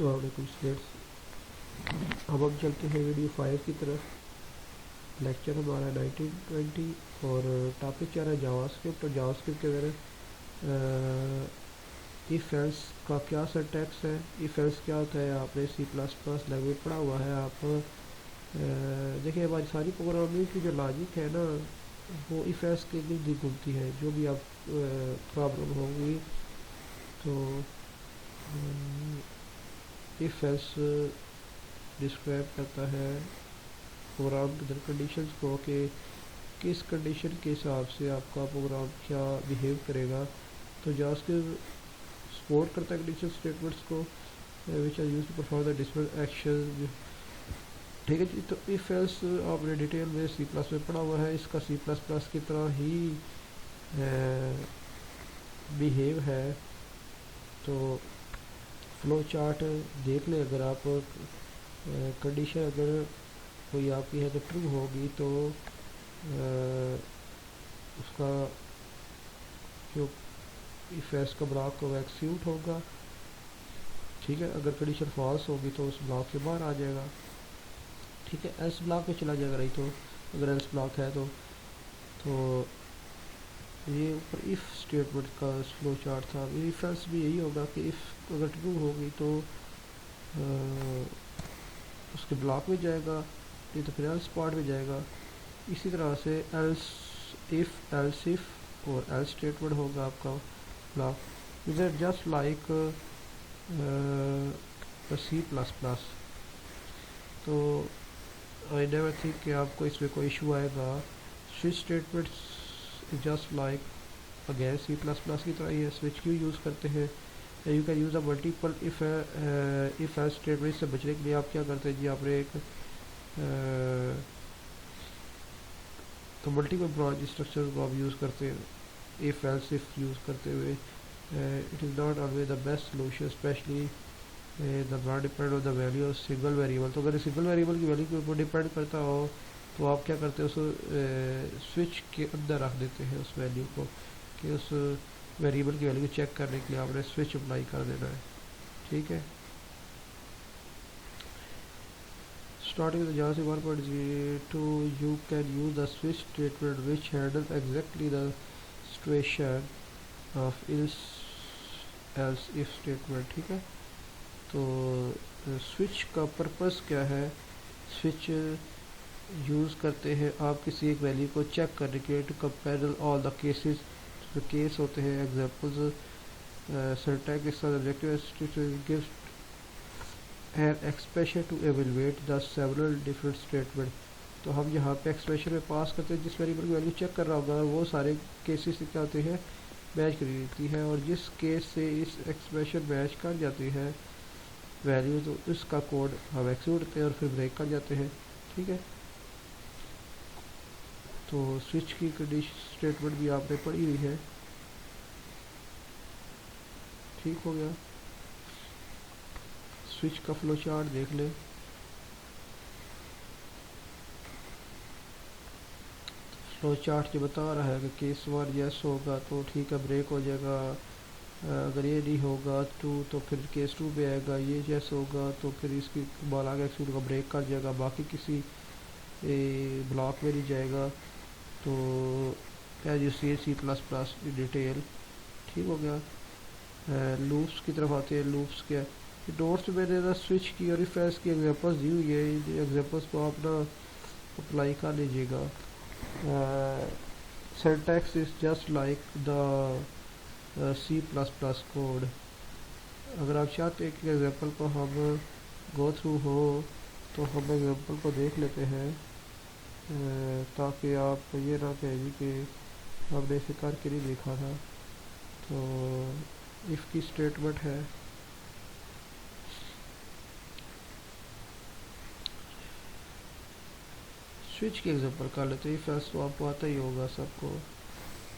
अस्सलाम वालेकुम स्टूडेंट्स। अब हम चलते हैं वीडियो 5 की तरफ। लेक्चर हमारा 1920 और टॉपिक क्या रहा है जावास्क्रिप्ट। और जावास्क्रिप्ट के अंदर इफ़ एल्स का क्या सिंटैक्स है, इफ़ एल्स क्या होता है, आपने सी प्लस प्लस लैंग्वेज पढ़ा हुआ है। आप देखिए हमारी सारी प्रोग्रामिंग की जो लॉजिक है ना, वो इफ़ एल्स के गिर्द घूमती है। जो भी आप प्रॉब्लम होगी तो इफ़ एल्स डिस्क्राइब करता है प्रोग्राम के अंदर कंडीशंस को कि किस कंडीशन के हिसाब से आपका प्रोग्राम क्या बिहेव करेगा। तो जावास्क्रिप्ट सपोर्ट करता है कंडीशन स्टेटमेंट्स को which are used to perform the different action. ठीक है जी। तो इफ एल्स आपने डिटेल में सी प्लस में पढ़ा हुआ है, इसका सी प्लस प्लस की तरह ही बिहेव है। तो फ्लो चार्ट देख लें। अगर आप कंडीशन अगर कोई आपकी है तो ट्रू होगी तो उसका जो इफ एल्स का ब्लॉक को एक्सिक्यूट होगा। ठीक है। अगर कंडीशन फॉल्स होगी तो उस ब्लॉक के बाहर आ जाएगा। ठीक है। एल्स ब्लॉक में चला जाएगा। नहीं तो अगर एल्स ब्लॉक है तो ये ऊपर इफ़ स्टेटमेंट का फ्लो चार्ट था। इफ एल्स भी यही होगा कि इफ़ अगर ट्रू होगी तो उसके ब्लॉक में जाएगा, नहीं तो फिर एल्स पार्ट में जाएगा। इसी तरह से एल्स इफ और एल्स स्टेटमेंट होगा आपका block. Is it just like C plus plus. तो आई नेवर थिंक कि आपको इसमें कोई इशू आएगा। Switch statements just like again C plus plus की तरह ही है। स्विच क्यों यूज़ करते हैं? You can use a multiple if else statement से बचने के लिए आप क्या करते हैं जी, आपने एक तो मल्टीपल ब्रांच स्ट्रक्चर को आप यूज़ करते हैं इफ़ एल्स इफ यूज़ करते हुए। It is not always the best solution, specially the not depend on the value of single variable. तो अगर सिंगल वेरिएबल की वैल्यू के ऊपर डिपेंड करता हो तो आप क्या करते हैं, उस स्विच के अंदर रख देते हैं उस वैल्यू को, कि उस वेरिएबल की वैल्यू को चेक करने के लिए आपने स्विच अप्लाई कर देना है। ठीक है। Starting with the JavaScript 1.02, you can use the switch statement which handles exactly the situation of else if statement। ठीक है। तो स्विच का पर्पस क्या है? स्विच यूज़ करते हैं आप किसी एक वैल्यू को चेक करने के लिए, to compare all the cases. जो केस होते हैं एग्जांपल्स सिंटैक्स इसका objective gives an expression to evaluate the several different statement. तो हम यहाँ पे एक्सप्रेशन में पास करते हैं जिस वेरिएबल की वैल्यू चेक कर रहा होगा वो सारे केसेस क्या होते हैं, मैच कर देती है। और जिस केस से इस एक्सप्रेशन मैच कर जाती है वैल्यू, तो इसका कोड हम एक्सिक्यूट करते हैं और फिर ब्रेक कर जाते हैं। ठीक है। तो स्विच की कंडीशन स्टेटमेंट भी आपने पढ़ी हुई है। ठीक हो गया। स्विच का फ्लो चार्ट देख लें। फ्लो चार्ट जो बता रहा है कि केस 1 यस होगा तो ठीक है, ब्रेक हो जाएगा। अगर ये नहीं होगा तो फिर केस 2 पे आएगा। ये यस होगा तो फिर इसकी बॉल आगे एक्सिक्यूट का ब्रेक कर जाएगा, बाकी किसी ब्लॉक में नहीं जाएगा। तो as you C plus plus detail. ठीक हो गया। लूप्स की तरफ आते हैं। लूप्स क्या है? नोट्स में मैंने ना स्विच की और इफ एल्स की एग्जांपल्स दी हुई है। एग्जांपल्स को आप ना अप्लाई कर लीजिएगा। Syntax is just like the C plus plus code. अगर आप चाहते हैं कि एग्जांपल को हम गो थ्रू हो तो हम एग्जांपल को देख लेते हैं, ताकि आप ये ना कहें कि हमने इसे करके नहीं देखा था। तो इफ़ की स्टेटमेंट है। स्विच के एग्जांपल कर लेते हैं। इफ एल्स तो आपको आता ही होगा सबको,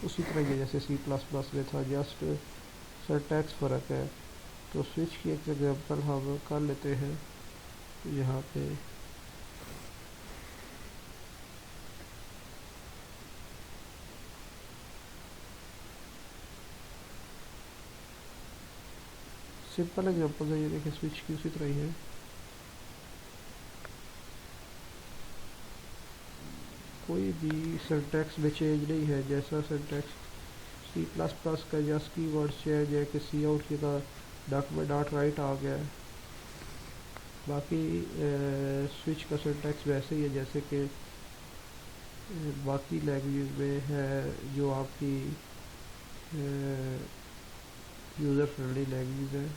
उसी तरह के जैसे सी प्लस प्लस में था, जस्ट सिंटैक्स फ़र्क है। तो स्विच की एक एग्जांपल हम कर लेते हैं यहाँ पे। सिंपल एग्जांपल है, ये देखिए स्विच की उसी तरह ही है। कोई भी सिंटैक्स में चेंज नहीं है, जैसा सिंटैक्स सी प्लस प्लस का जस्ट की वर्ड चेंज है कि सी आउट की का डॉक्यूमेंट डॉट राइट आ गया है। बाकी स्विच का सिंटैक्स वैसे ही है जैसे कि बाकी लैंग्वेज में है, जो आपकी यूज़र फ्रेंडली लैंग्वेज है।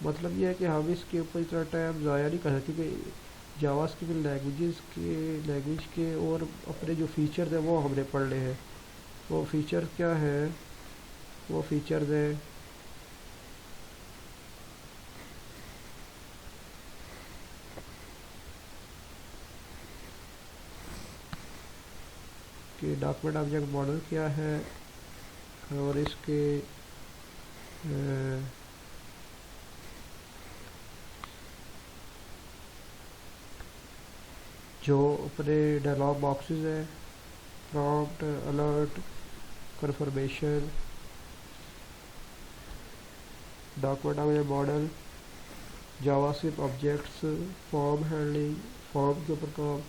मतलब ये है कि हम इसके ऊपर इतना टाइम ज़ाया नहीं कर सकते, क्योंकि जावास्क्रिप्ट लैंग्वेज के और अपने जो फीचर्स हैं वो हमने पढ़ ले हैं। वो फीचर क्या है, वो फीचर्स है कि डॉक्यूमेंट ऑब्जेक्ट मॉडल क्या है, और इसके जो अपने डायलॉग बॉक्सेस हैं, prompt, alert, confirmation, document object model, JavaScript objects, form handling, form के ऊपर काम।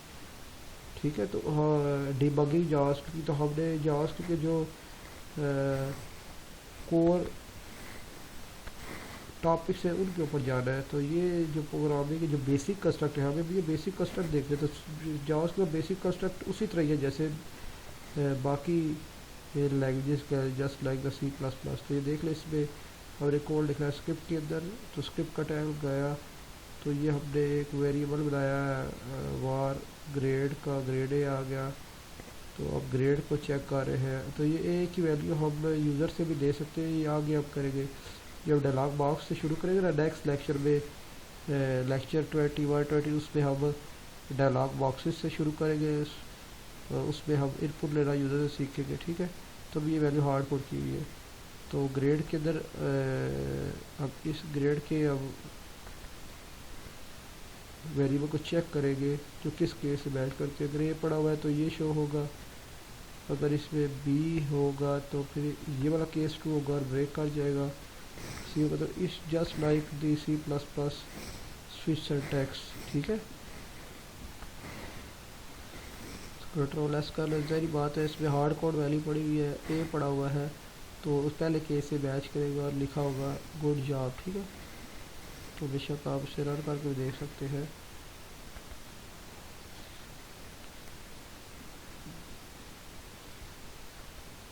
ठीक है, तो हाँ, डिबगिंग जावास्क्रिप्ट की, तो हमने जावास्क्रिप्ट के जो कोर टॉपिक्स हैं उनके ऊपर जाना है। तो ये जो प्रोग्रामिंग के जो बेसिक कंस्ट्रक्ट है, हमें भी ये बेसिक कंस्ट्रक्ट देखते हैं। तो जावास्क्रिप्ट बेसिक कंस्ट्रक्ट उसी तरह है जैसे बाकी लैंग्वेजेस का, just like the C plus plus. तो ये देख लें, इसमें हमने कोड लिखा है स्क्रिप्ट के अंदर, तो स्क्रिप्ट का टैग गया, तो ये हमने एक वेरिएबल बनाया वार ग्रेड का, ग्रेड ए आ गया। तो अब ग्रेड को चेक कर रहे हैं, तो ये ए की वैल्यू हम यूज़र से भी दे सकते हैं। ये आगे अब करेंगे जब डायलॉग बॉक्स से शुरू करेंगे ना नेक्स्ट लेक्चर में, लेक्चर 21-20, उसमें हम डायलॉग बॉक्सेस से शुरू करेंगे। उसमें हम इनपुट लेना यूज़र से सीखेंगे। ठीक है, तो ये वैल्यू हार्ड कोड की हुई है। तो ग्रेड के अंदर अब इस ग्रेड के अब वेरिएबल को चेक करेंगे जो किस केस से मैच करते हैं। अगर ए पड़ा हुआ है तो ये शो होगा, अगर इसमें बी होगा तो फिर ये वाला केस ट्रू होगा और ब्रेक कर जाएगा। सी होगा तो इस just like the C plus plus switch syntax. ठीक है, कंट्रोल एस कर लो, सारी बात है। इसमें हार्ड कोड वैल्यू पड़ी हुई है, ए पड़ा हुआ है तो उस पहले केस से मैच करेगा और लिखा होगा गुड जॉब। ठीक है, तो बेशक आप इसे रन करके भी देख सकते हैं।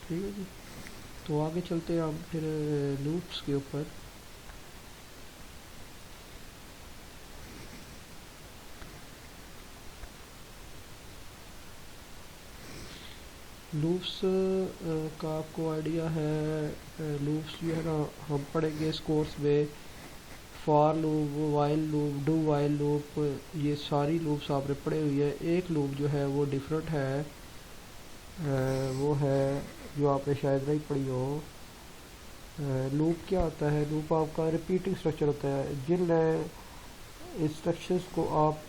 ठीक है जी, तो आगे चलते हैं हम फिर लूप्स के ऊपर। लूप्स का आपको आइडिया है, लूप्स जो है ना हम पढ़ेंगे इस कोर्स में। For loop, while loop, do while loop, ये सारी लूप्स आपने पढ़े हुई है। एक लूप जो है वो डिफरेंट है, वो है जो आपने शायद नहीं पढ़ी हो। लूप क्या होता है, लूप आपका रिपीटिंग स्ट्रक्चर होता है। जिन इंस्ट्रक्शंस को आप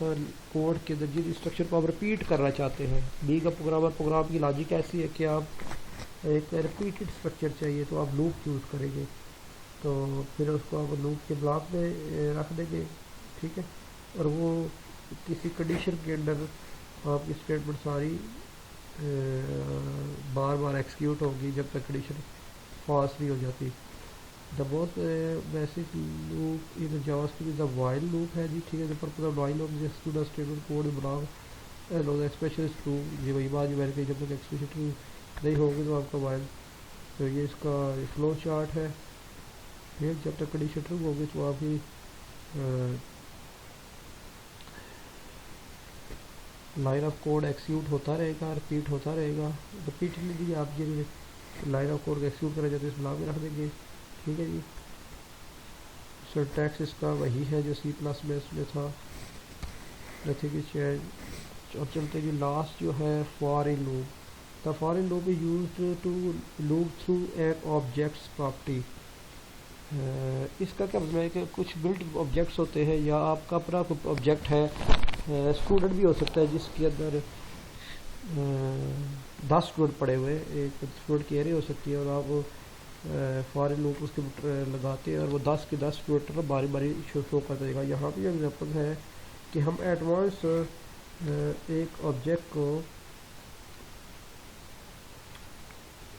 कोड के अंदर, जिन इंस्ट्रक्शन को आप रिपीट करना चाहते हैं, बी का प्रोग्राम की लॉजिक ऐसी है कि आप एक रिपीटेड स्ट्रक्चर चाहिए तो आप लूप यूज़ करेंगे। तो फिर उसको आप लूप के ब्लॉक में रख देंगे। ठीक है, और वो किसी कंडीशन के अंदर आपकी स्टेटमेंट सारी बार बार एक्सिक्यूट होगी जब तक कंडीशन फॉल्स नहीं हो जाती। The most basic loop in JavaScript is the while loop है जी। ठीक है, the purpose of while loop is to the statement code block no the expression is true. ये वही बात जो मैंने कही, जब तक एक्सप्रेशन ट्रू नहीं होगी तो आपका व्हाइल। तो ये इसका फ्लो चार्ट है। फिर जब तक कंडीशन ट्रू होगी तो आपकी लाइन ऑफ कोड एक्सिक्यूट होता रहेगा, रिपीट होता रहेगा। रिपीटली आप ये लाइन ऑफ कोड को एक्सिक्यूट करा जाए तो इस ब्लॉक में रख देंगे। ठीक है जी, सिंटैक्स इसका वही है जो सी प्लस में था, नथिंग इज चेंज। अब चलते हैं जी लास्ट जो है for in loop. The for in loop is used to loop through an object's property. इसका क्या मतलब है कि कुछ बिल्ट ऑब्जेक्ट्स होते हैं या आपका अपना ऑब्जेक्ट है, स्टूडेंट भी हो सकता है जिसके अंदर 10 स्टूडेंट पड़े हुए, एक स्टूडेंट की एरे हो सकती है और आप फॉरेन लूप उसके लगाते हैं और वो 10 के 10 ट्विटर बारी बारी शो करता जाएगा। यहाँ पे एग्जांपल है कि हम एडवांस एक ऑब्जेक्ट को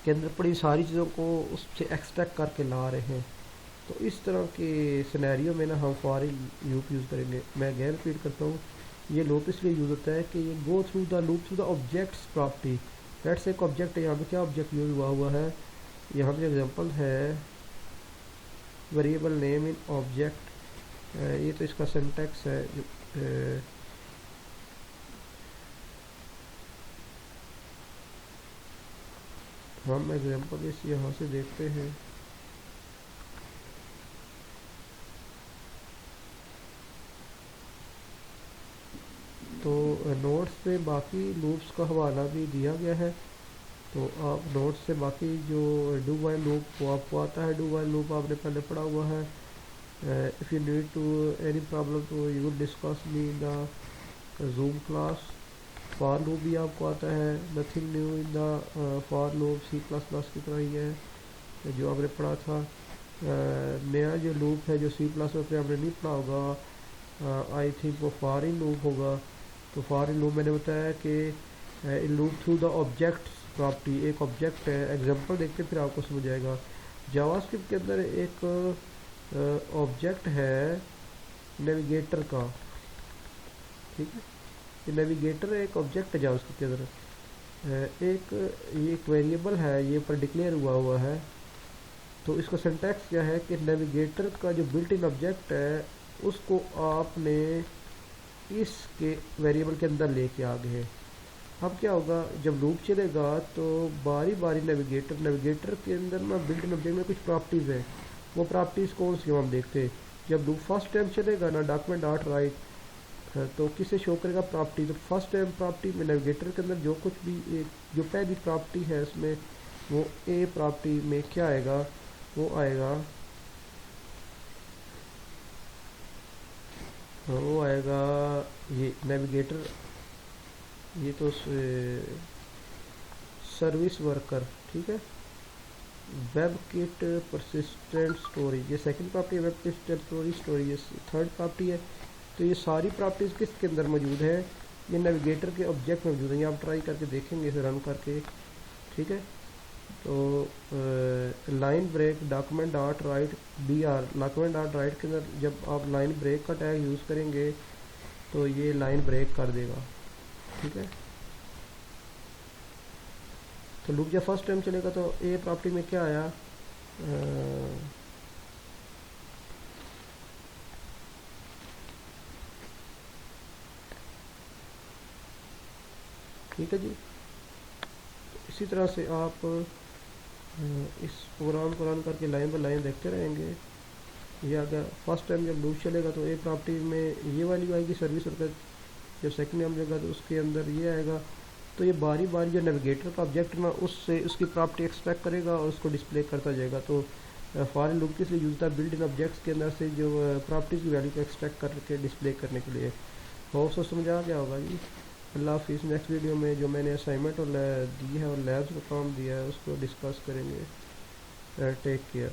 के अंदर पड़ी सारी चीज़ों को उससे एक्सट्रैक्ट करके ला रहे हैं। तो इस तरह के सिनेरियो में ना हम फॉरेन लूप यूज़ करेंगे। मैं अगेन रिपीट करता हूँ, ये लूप इसलिए यूज़ होता है कि ये go through the loop through the objects property. Let's एक ऑब्जेक्ट है, यहाँ पे क्या ऑब्जेक्ट यूज़ हुआ है, यहाँ पे एग्जांपल है वेरिएबल नेम इन ऑब्जेक्ट। ये तो इसका सिंटैक्स है। हम एग्जांपल इस यहाँ से देखते हैं। तो नोट्स पे बाकी लूप्स का हवाला भी दिया गया है, तो आप नोट्स से बाकी जो डू वाइल लूप वो आपको आता है। डू वाइल लूप आपने पहले पढ़ा हुआ है। If you need to any problem तो you will discuss me in the Zoom class. For loop भी आपको आता है, nothing new in the for loop, C plus plus की तरह ही है जो आपने पढ़ा था। नया जो लूप है जो सी प्लस पे आपने नहीं पढ़ा होगा, आई थिंक वो फॉर इन लूप होगा। तो फॉर इन लूप मैंने बताया कि loop through the object property, एक ऑब्जेक्ट है। एग्जांपल देखते फिर आपको समझ आएगा। जावास्क्रिप्ट के अंदर एक ऑब्जेक्ट है नेविगेटर का, ठीक है। ये नेविगेटर एक ऑब्जेक्ट है जावास्क्रिप्ट के अंदर। एक वेरिएबल है, ये पर डिक्लेयर हुआ है। तो इसका सिंटैक्स क्या है कि नेविगेटर का जो बिल्ट इन ऑब्जेक्ट है उसको आपने इसके वेरिएबल के अंदर लेके आ गए। अब क्या होगा, जब लूप चलेगा तो बारी बारी नेविगेटर के अंदर ना बिल्ट इन ऑब्जेक्ट में कुछ प्रॉपर्टीज़ हैं। वो प्रॉपर्टीज़ कौन सी हम देखते हैं। जब लूप फर्स्ट टाइम चलेगा ना डॉक्यूमेंट डॉट राइट, तो किसे शो करेगा प्रॉपर्टी। तो फर्स्ट टाइम प्रॉपर्टी में नेविगेटर के अंदर जो कुछ भी एक जो पहली प्रॉपर्टी है उसमें वो ए प्रॉपर्टी में क्या आएगा, वो आएगा ये नेविगेटर, ये तो सर्विस वर्कर, ठीक है। वेब किट परसिस्टेंट स्टोरेज, ये सेकंड प्रॉपर्टी है। वेब किट स्टोरेज ये थर्ड प्रॉपर्टी है। तो ये सारी प्रॉपर्टीज़ किसके अंदर मौजूद है, ये नेविगेटर के ऑब्जेक्ट में मौजूद है। ये आप ट्राई करके देखेंगे इसे रन करके, ठीक है। तो line break document dot write BR, document dot write के अंदर जब आप लाइन ब्रेक का टैग यूज़ करेंगे तो ये लाइन ब्रेक कर देगा, ठीक है। तो लूप जब फर्स्ट टाइम चलेगा तो ए प्रॉपर्टी में क्या आया, ठीक है जी। तो इसी तरह से आप इस प्रोग्राम को रन करके लाइन बाय लाइन देखते रहेंगे। ये अगर फर्स्ट टाइम जब लूप चलेगा तो ए प्रॉपर्टी में ये वाली आएगी सर्विस वर्कर। जब सेकंड टाइम चलेगा तो उसके अंदर ये आएगा। तो ये बारी बारी जो नेविगेटर का ऑब्जेक्ट ना उससे उसकी प्रॉपर्टी एक्सट्रैक्ट करेगा और उसको डिस्प्ले करता जाएगा। तो फॉर लूप किस लिए यूज होता है, बिल्ट इन ऑब्जेक्ट्स के अंदर से जो प्रॉपर्टीज़ की वैल्यू को एक्सट्रैक्ट करके डिस्प्ले करने के लिए। होप सो समझ आ गया होगा जी। अल्लाह हाफिज़। नेक्स्ट वीडियो में जो मैंने असाइनमेंट और दी है और लैब्स का काम दिया है उसको डिस्कस करेंगे। Take care.